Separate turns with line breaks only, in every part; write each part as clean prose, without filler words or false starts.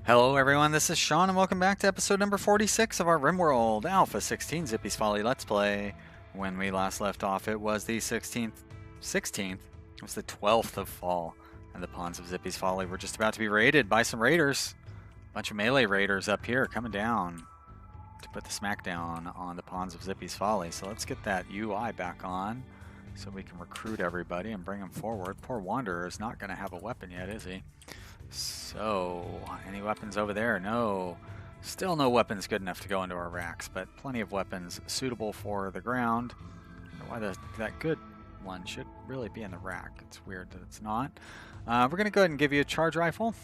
Hello everyone, this is Sean and welcome back to episode number 46 of our Rimworld A16 Zippy's Folly Let's Play. When we last left off, it was the 16th, it was the 12th of fall, and the pawns of Zippy's Folly were just about to be raided by some raiders. A bunch of melee raiders up here coming down to put the smackdown on the pawns of Zippy's Folly. So let's get that UI back on so we can recruit everybody and bring them forward. Poor Wanderer is not going to have a weapon yet, is he? So, any weapons over there? No. Still no weapons good enough to go into our racks, but plenty of weapons suitable for the ground. I don't know why that good one should really be in the rack. It's weird that it's not. We're going to go ahead and give you a charge rifle.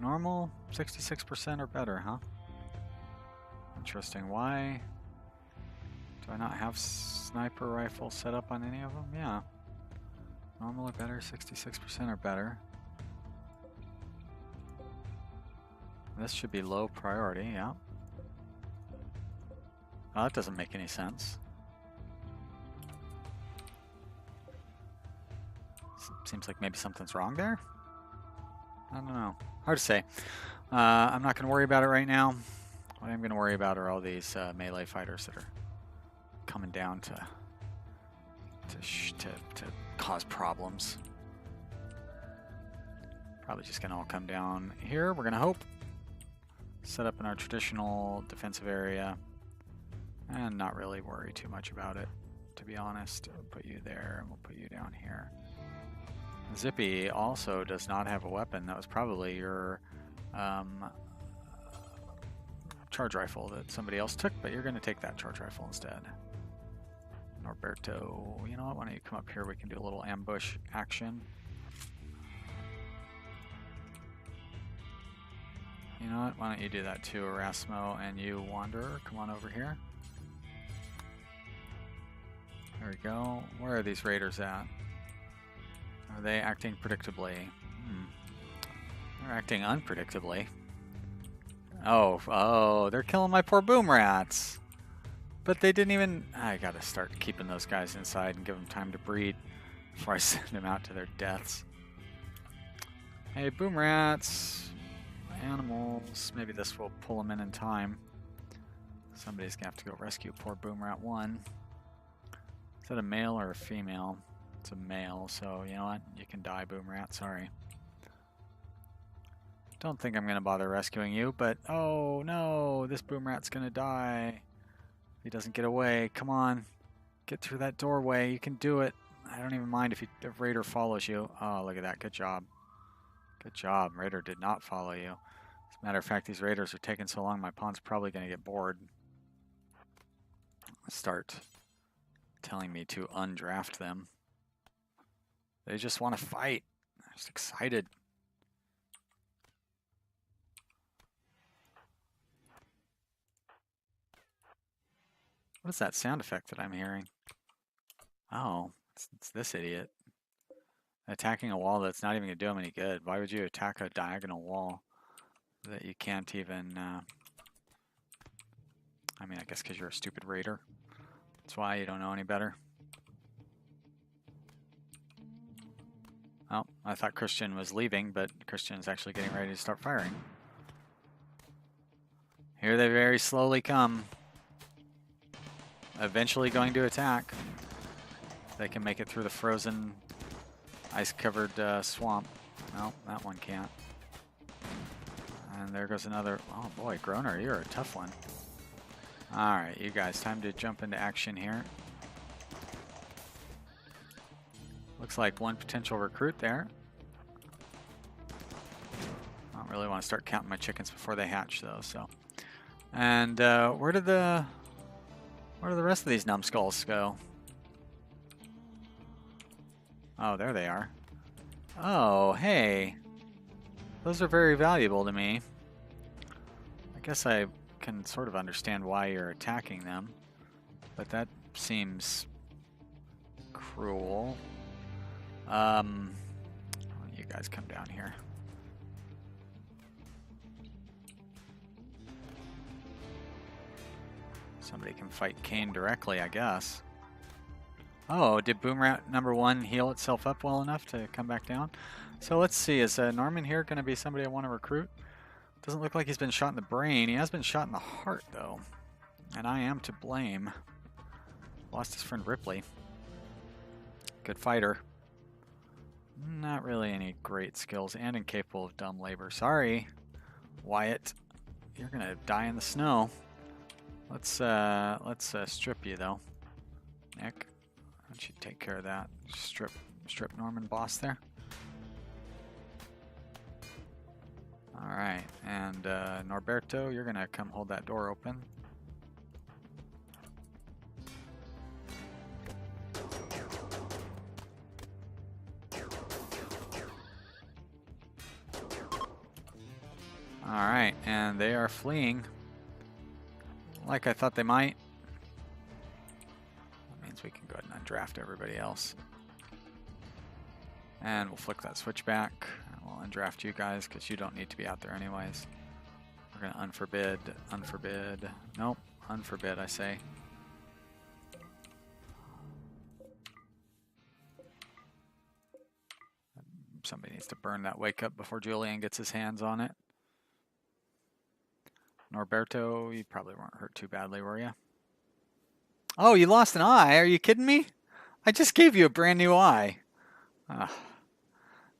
Normal, 66% or better, huh? Interesting. Why do I not have sniper rifle set up on any of them? Yeah. Normal or better, 66% or better. This should be low priority, yeah. Oh, that doesn't make any sense. Seems like maybe something's wrong there? I don't know. Hard to say. I'm not going to worry about it right now. What I'm going to worry about are all these melee fighters that are coming down to cause problems. Probably just gonna all come down here. We're gonna hope. Set up in our traditional defensive area and not really worry too much about it, to be honest. We'll put you there and we'll put you down here. Zippy also does not have a weapon. That was probably your charge rifle that somebody else took, but you're gonna take that charge rifle instead. Norberto, you know what, why don't you come up here, we can do a little ambush action. You know what, why don't you do that too, Erasmo, and you, Wanderer, come on over here. There we go. Where are these raiders at? Are they acting predictably? They're acting unpredictably. Oh, they're killing my poor boom rats. But they didn't even... I gotta start keeping those guys inside and give them time to breed before I send them out to their deaths. Hey, boom rats. Animals. Maybe this will pull them in time. Somebody's gonna have to go rescue poor boom rat 1. Is that a male or a female? It's a male, so you know what? You can die, boom rat. Sorry. Don't think I'm gonna bother rescuing you, but... Oh, no! This boom rat's gonna die. He doesn't get away. Come on. Get through that doorway. You can do it. I don't even mind if Raider follows you. Oh, look at that. Good job. Good job. Raider did not follow you. As a matter of fact, these Raiders are taking so long, my pawn's probably going to get bored. Start telling me to undraft them. They just want to fight. They're just excited. What is that sound effect that I'm hearing? Oh, it's this idiot. Attacking a wall that's not even going to do him any good. Why would you attack a diagonal wall that you can't even... I mean, I guess because you're a stupid raider. That's why you don't know any better. Oh, I thought Christian was leaving, but Christian is actually getting ready to start firing. Here they very slowly come. Eventually going to attack. They can make it through the frozen, ice-covered swamp. No, that one can't. And there goes another. Oh boy, Groner, you're a tough one. Alright, you guys, time to jump into action here. Looks like one potential recruit there. I don't really want to start counting my chickens before they hatch, though, so. And where do the rest of these numbskulls go? Oh, there they are. Oh, hey. Those are very valuable to me. I guess I can sort of understand why you're attacking them, but that seems cruel. You guys come down here. Somebody can fight Kane directly, I guess. Oh, did Boom Rat number 1 heal itself up well enough to come back down? So let's see, is Norman here going to be somebody I want to recruit? Doesn't look like he's been shot in the brain. He has been shot in the heart, though. And I am to blame. Lost his friend Ripley. Good fighter. Not really any great skills and incapable of dumb labor. Sorry, Wyatt. You're going to die in the snow. Let's strip you, though. Nick, why don't you take care of that? Strip Norman boss there. Alright, and Norberto, you're going to come hold that door open. Alright, and they are fleeing. Like I thought they might. That means we can go ahead and undraft everybody else. And we'll flick that switch back. We'll undraft you guys because you don't need to be out there anyways. We're going to unforbid. Nope, unforbid, I say. Somebody needs to burn that wake up before Julian gets his hands on it. Norberto, you probably weren't hurt too badly, were you? Oh, you lost an eye? Are you kidding me? I just gave you a brand new eye.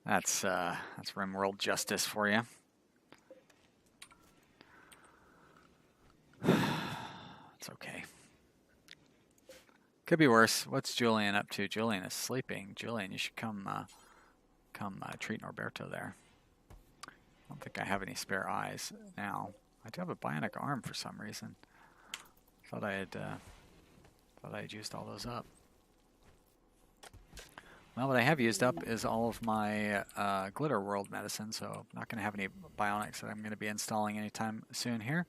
That's Rimworld justice for you. It's okay. Could be worse. What's Julian up to? Julian is sleeping. Julian, you should come treat Norberto there. I don't think I have any spare eyes now. I do have a bionic arm for some reason. Thought I had used all those up. Well, what I have used up is all of my Glitter World medicine, so I'm not going to have any bionics that I'm going to be installing anytime soon here.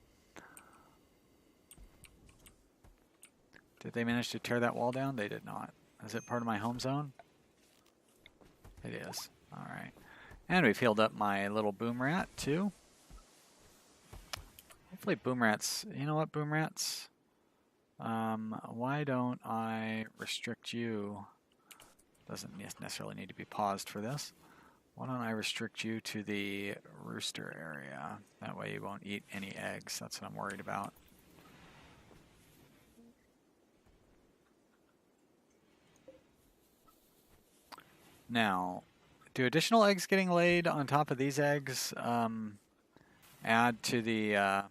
Did they manage to tear that wall down? They did not. Is it part of my home zone? It is. Alright. And we've healed up my little Boom Rat, too. Hopefully Boom Rats... You know what, Boom Rats? Why don't I restrict you... Doesn't necessarily need to be paused for this. Why don't I restrict you to the rooster area? That way you won't eat any eggs. That's what I'm worried about. Now, do additional eggs getting laid on top of these eggs add to the...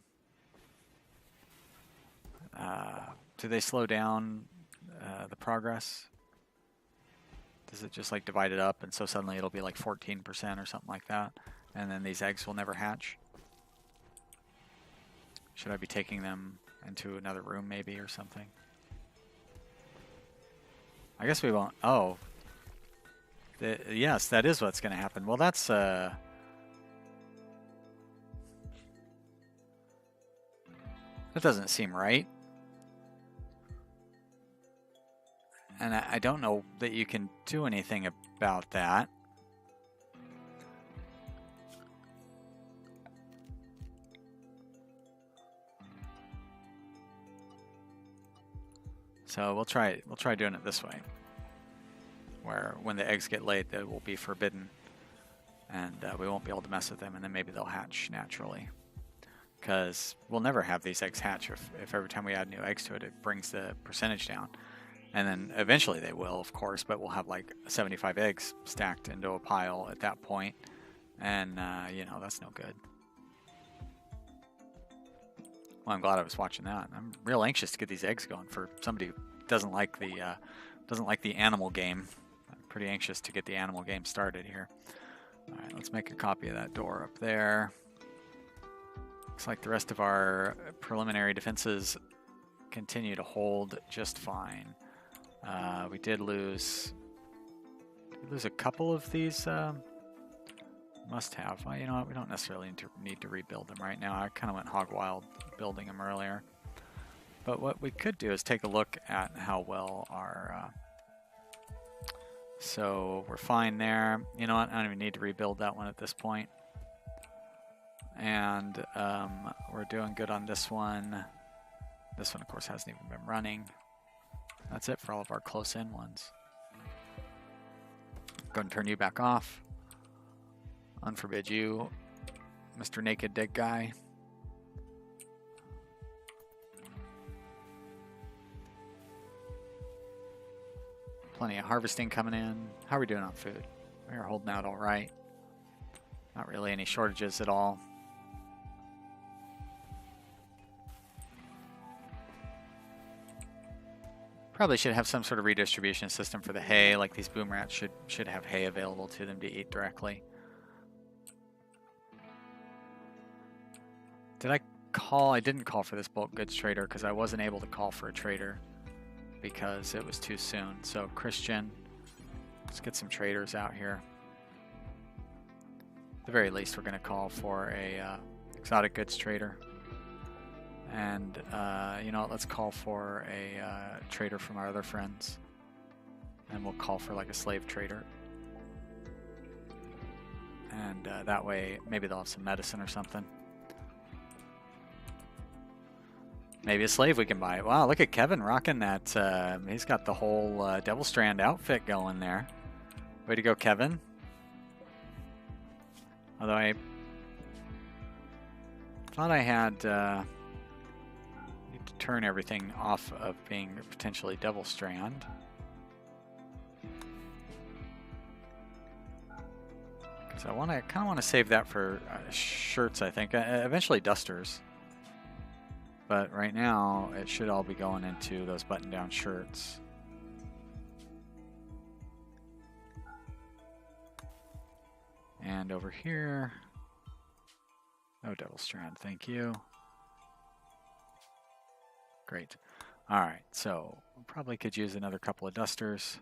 do they slow down the progress? Does it just like divide it up and so suddenly it'll be like 14% or something like that, and then these eggs will never hatch? Should I be taking them into another room maybe or something? I guess we won't. Oh, yes, that is what's going to happen. Well, that's that doesn't seem right. And I don't know that you can do anything about that. So we'll try doing it this way, where when the eggs get laid, they will be forbidden, and we won't be able to mess with them, and then maybe they'll hatch naturally. Because we'll never have these eggs hatch if every time we add new eggs to it, it brings the percentage down. And then eventually they will, of course, but we'll have like 75 eggs stacked into a pile at that point. And, you know, that's no good. Well, I'm glad I was watching that. I'm real anxious to get these eggs going for somebody who doesn't like the animal game. I'm pretty anxious to get the animal game started here. All right, let's make a copy of that door up there. Looks like the rest of our preliminary defenses continue to hold just fine. We did lose a couple of these must have. Well, you know what? We don't necessarily need to rebuild them right now. I kind of went hog wild building them earlier. But what we could do is take a look at how well our... so we're fine there. You know what? I don't even need to rebuild that one at this point. And we're doing good on this one. This one, of course, hasn't even been running. That's it for all of our close-in ones. Go ahead and turn you back off. Unforbid you, Mr. Naked Dick Guy. Plenty of harvesting coming in. How are we doing on food? We're holding out all right. Not really any shortages at all. Probably should have some sort of redistribution system for the hay. Like these boom rats should have hay available to them to eat directly. Did I call? I didn't call for this bulk goods trader because I wasn't able to call for a trader because it was too soon. So Christian, let's get some traders out here. At the very least, we're going to call for a exotic goods trader. And, you know, let's call for a trader from our other friends. And we'll call for like a slave trader. And that way, maybe they'll have some medicine or something. Maybe a slave we can buy. Wow, look at Kevin rocking that. He's got the whole Devil Strand outfit going there. Way to go, Kevin. Although I thought I had... need to turn everything off of being potentially Devil Strand. Because I kind of want to save that for shirts, I think. Eventually dusters. But right now, it should all be going into those button-down shirts. And over here, no Devil Strand, thank you. Great. All right, so we probably could use another couple of dusters,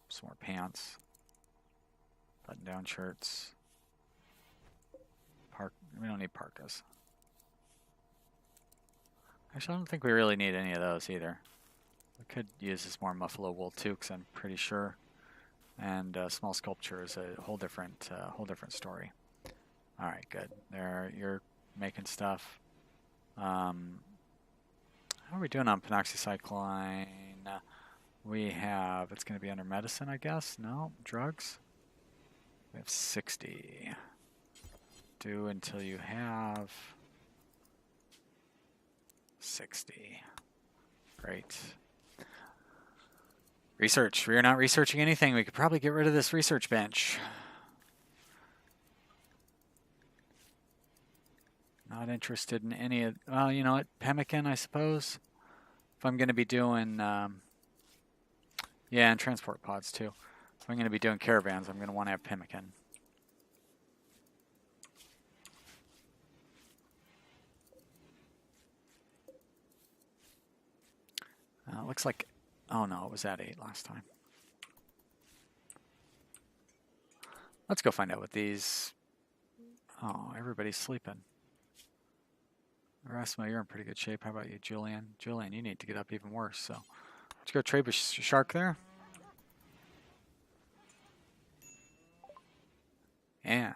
some more pants, button-down shirts. We don't need parkas. Actually, I don't think we really need any of those either. We could use this more muffalo wool too, because I'm pretty sure. And small sculpture is a whole different story. All right, good. There, you're making stuff. How are we doing on penoxycycline? We have, it's going to be under medicine, I guess. No, drugs. We have 60. Do until you have 60. Great. Research. We are not researching anything. We could probably get rid of this research bench. Not interested in any of... Well, you know what? Pemmican, I suppose. If I'm going to be doing... yeah, and transport pods, too. If I'm going to be doing caravans, I'm going to want to have pemmican. Looks like... Oh, no, it was at 8 last time. Let's go find out what these... Oh, everybody's sleeping. Erasmo, you're in pretty good shape. How about you, Julian? Julian, you need to get up even worse. So, let's go trade with Shark there. And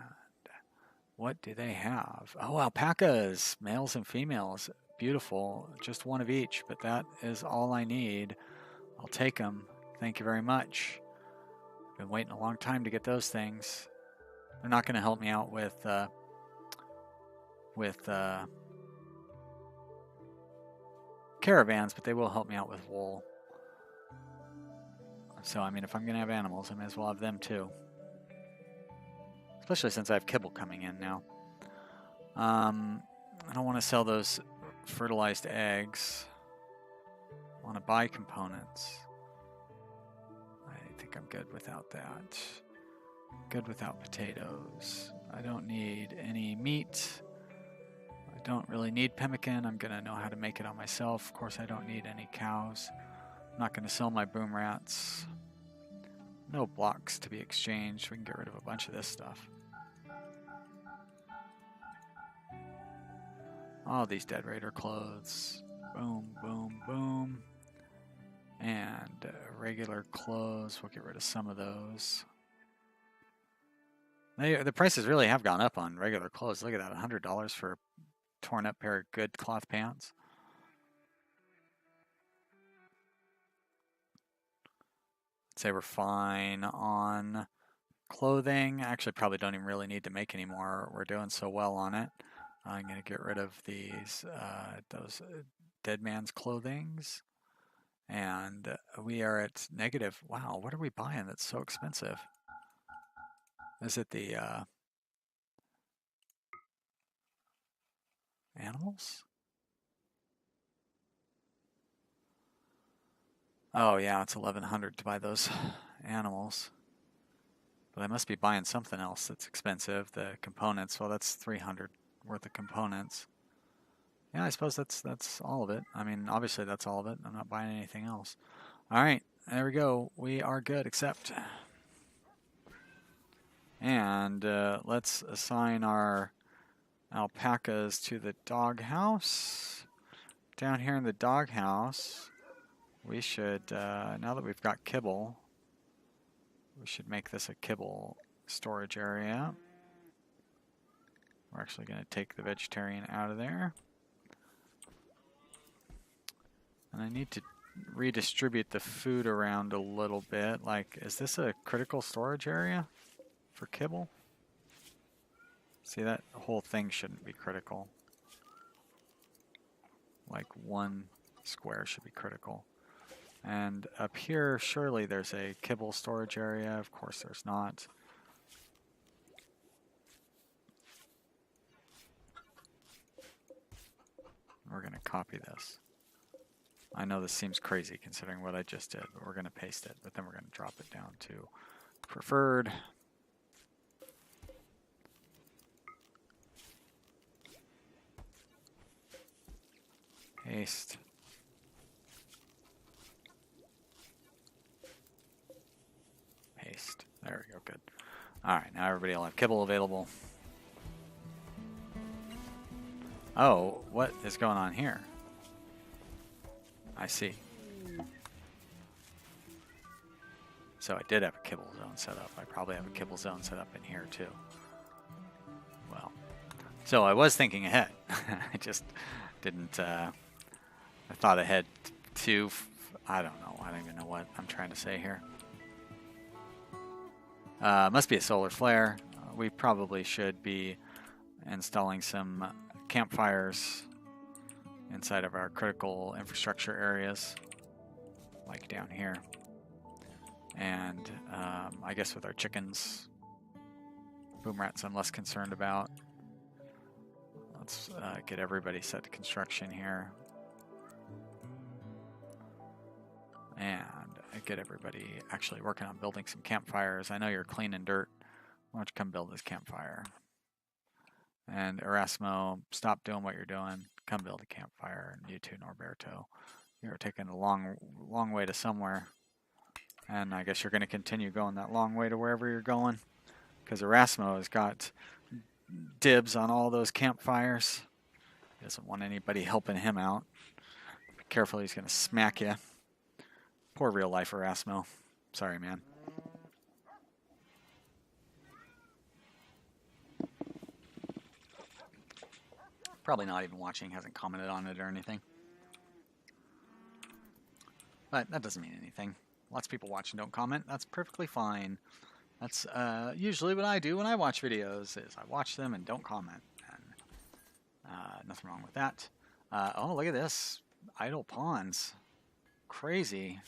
what do they have? Oh, alpacas, males and females. Beautiful. Just one of each, but that is all I need. I'll take them. Thank you very much. Been waiting a long time to get those things. They're not going to help me out with caravans, but they will help me out with wool. So, I mean, if I'm going to have animals, I may as well have them too. Especially since I have kibble coming in now. I don't want to sell those fertilized eggs. I want to buy components. I think I'm good without that. Good without potatoes. I don't need any meat. I don't really need pemmican. I'm going to know how to make it on myself. Of course, I don't need any cows. I'm not going to sell my boom rats. No blocks to be exchanged. We can get rid of a bunch of this stuff. All these Dead Raider clothes. Boom, boom, boom. And regular clothes. We'll get rid of some of those. The prices really have gone up on regular clothes. Look at that, $100 for a torn up pair of good cloth pants. say we're fine on clothing. Actually, probably don't even really need to make any more. We're doing so well on it. I'm going to get rid of these, those dead man's clothings. And we are at negative. Wow, what are we buying that's so expensive? Is it the animals? Oh yeah, it's 1,100 to buy those animals. But I must be buying something else that's expensive. The components, well, that's 300 worth of components. Yeah, I suppose that's all of it. I mean, obviously that's all of it. I'm not buying anything else. All right, there we go. We are good, accept. And let's assign our alpacas to the doghouse. Down here in the doghouse, we should, now that we've got kibble, we should make this a kibble storage area. We're actually going to take the vegetarian out of there. And I need to redistribute the food around a little bit. Like, is this a critical storage area for kibble? See, that whole thing shouldn't be critical. Like, one square should be critical. And up here, surely there's a kibble storage area. Of course there's not. We're going to copy this. I know this seems crazy considering what I just did, but we're going to paste it. But then we're going to drop it down to preferred. Paste. Paste. There we go, good. Alright, now everybody will have kibble available. Oh, what is going on here? I see. So I did have a kibble zone set up. I probably have a kibble zone set up in here too. Well, so I was thinking ahead. I just didn't, I thought ahead to, I don't know. I don't even know what I'm trying to say here. Must be a solar flare. We probably should be installing some campfires inside of our critical infrastructure areas, like down here. And I guess with our chickens, boom rats I'm less concerned about. Let's get everybody set to construction here. And get everybody actually working on building some campfires. I know you're cleaning dirt. Why don't you come build this campfire? And Erasmo, stop doing what you're doing. Come build a campfire. And you too, Norberto. You're taking a long way to somewhere. And I guess you're going to continue going that long way to wherever you're going. Because Erasmo has got dibs on all those campfires. He doesn't want anybody helping him out. Be careful, he's going to smack you. Poor real life Erasmo. Sorry, man. Probably not even watching, hasn't commented on it or anything. But that doesn't mean anything. Lots of people watch and don't comment. That's perfectly fine. That's usually what I do when I watch videos, is I watch them and don't comment. And nothing wrong with that. Oh, look at this. Idle pawns. Crazy.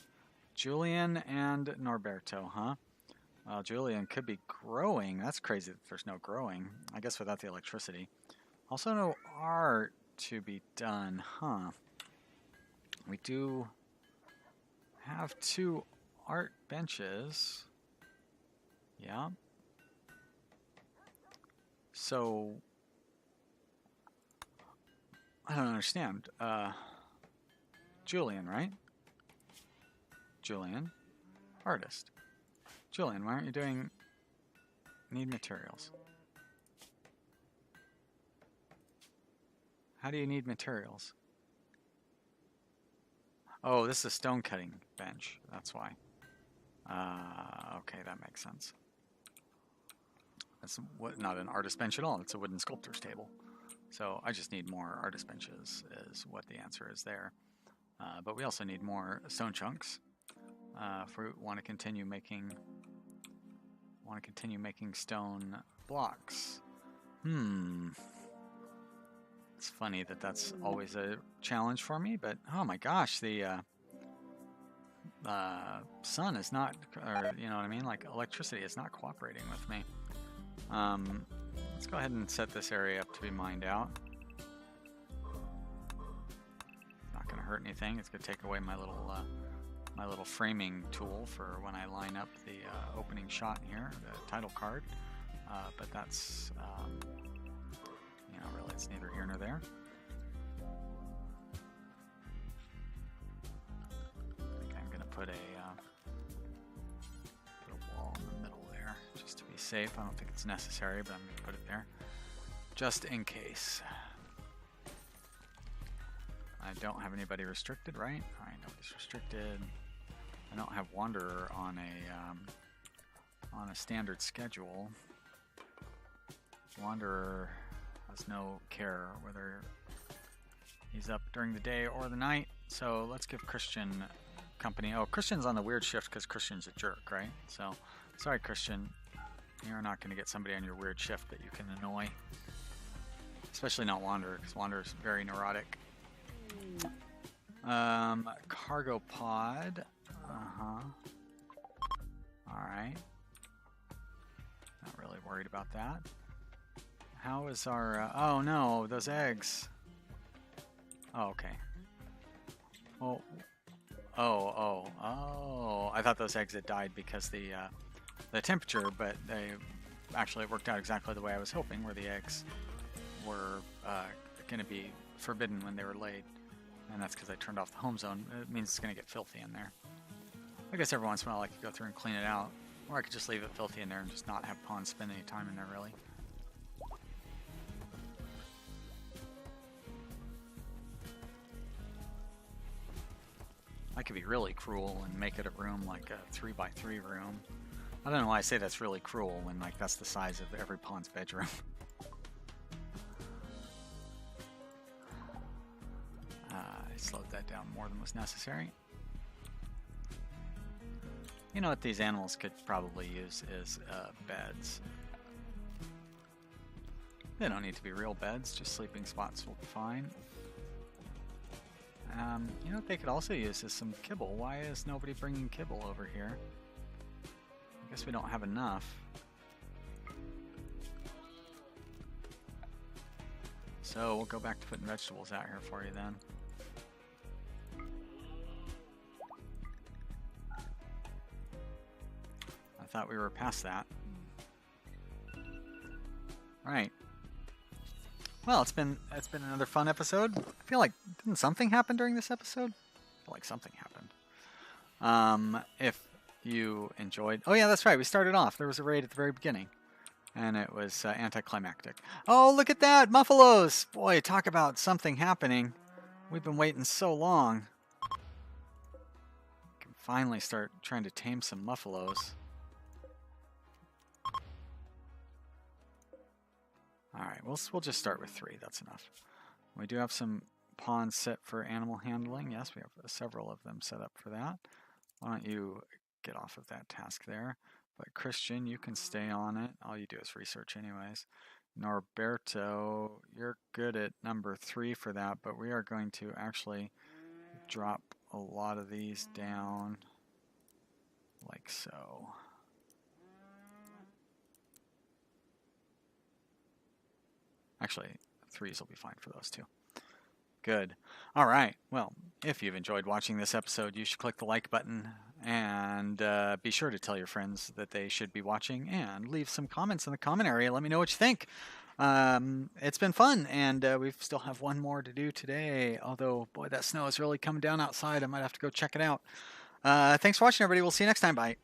Julian and Norberto, huh? Well, Julian could be growing. That's crazy that there's no growing. I guess without the electricity. Also no art to be done, huh? We do have 2 art benches. Yeah. So, I don't understand. Julian, right? Julian, artist. Julian, why aren't you doing need materials? How do you need materials? Oh, this is a stone cutting bench. That's why. Okay, that makes sense. That's not an artist bench at all. It's a wooden sculptor's table. So I just need more artist benches is what the answer is there. But we also need more stone chunks. if we want to continue making stone blocks. It's funny that that's always a challenge for me, but oh my gosh, the sun is not, or you know what I mean, like electricity is not cooperating with me. Let's go ahead and set this area up to be mined out. Not going to hurt anything. It's going to take away my little framing tool for when I line up the opening shot here, the title card. But that's, you know, really it's neither here nor there. I think I'm going to put a wall in the middle there just to be safe. I don't think it's necessary, but I'm going to put it there just in case. I don't have anybody restricted, right? All right, nobody's restricted. I don't have Wanderer on a standard schedule. Wanderer has no care whether he's up during the day or the night. So let's give Christian company. Oh, Christian's on the weird shift because Christian's a jerk, right? So sorry, Christian. You're not going to get somebody on your weird shift that you can annoy. Especially not Wanderer, because Wanderer's very neurotic. Cargo pod. Alright. Not really worried about that. How is our... oh no, those eggs. Oh, okay. Well, oh. I thought those eggs had died because the temperature, but they actually worked out exactly the way I was hoping, where the eggs were going to be forbidden when they were laid. And that's because I turned off the home zone. It means it's going to get filthy in there. I guess every once in a while I could go through and clean it out. Or I could just leave it filthy in there and just not have pawns spend any time in there, really. I could be really cruel and make it a room like a 3x3 room. I don't know why I say that's really cruel when like that's the size of every pawn's bedroom. I slowed that down more than was necessary. You know what these animals could probably use is beds. They don't need to be real beds, just sleeping spots will be fine. You know what they could also use is some kibble. Why is nobody bringing kibble over here? I guess we don't have enough. So we'll go back to putting vegetables out here for you then. I thought we were past that. Right. Well, it's been another fun episode. I feel like didn't something happen during this episode? I feel like something happened. If you enjoyed, oh yeah, that's right. We started off. There was a raid at the very beginning, and it was anticlimactic. Oh, look at that, muffalos! Boy, talk about something happening. We've been waiting so long. Can finally start trying to tame some muffalos. Alright, we'll just start with 3. That's enough. We do have some pawns set for animal handling. Yes, we have several of them set up for that. Why don't you get off of that task there? But Christian, you can stay on it. All you do is research anyways. Norberto, you're good at number 3 for that, but we are going to actually drop a lot of these down like so. Actually, 3s will be fine for those two. Good. All right. Well, if you've enjoyed watching this episode, you should click the like button and be sure to tell your friends that they should be watching and leave some comments in the comment area. Let me know what you think. It's been fun, and we still have one more to do today. Although, boy, that snow is really coming down outside. I might have to go check it out. Thanks for watching, everybody. We'll see you next time. Bye.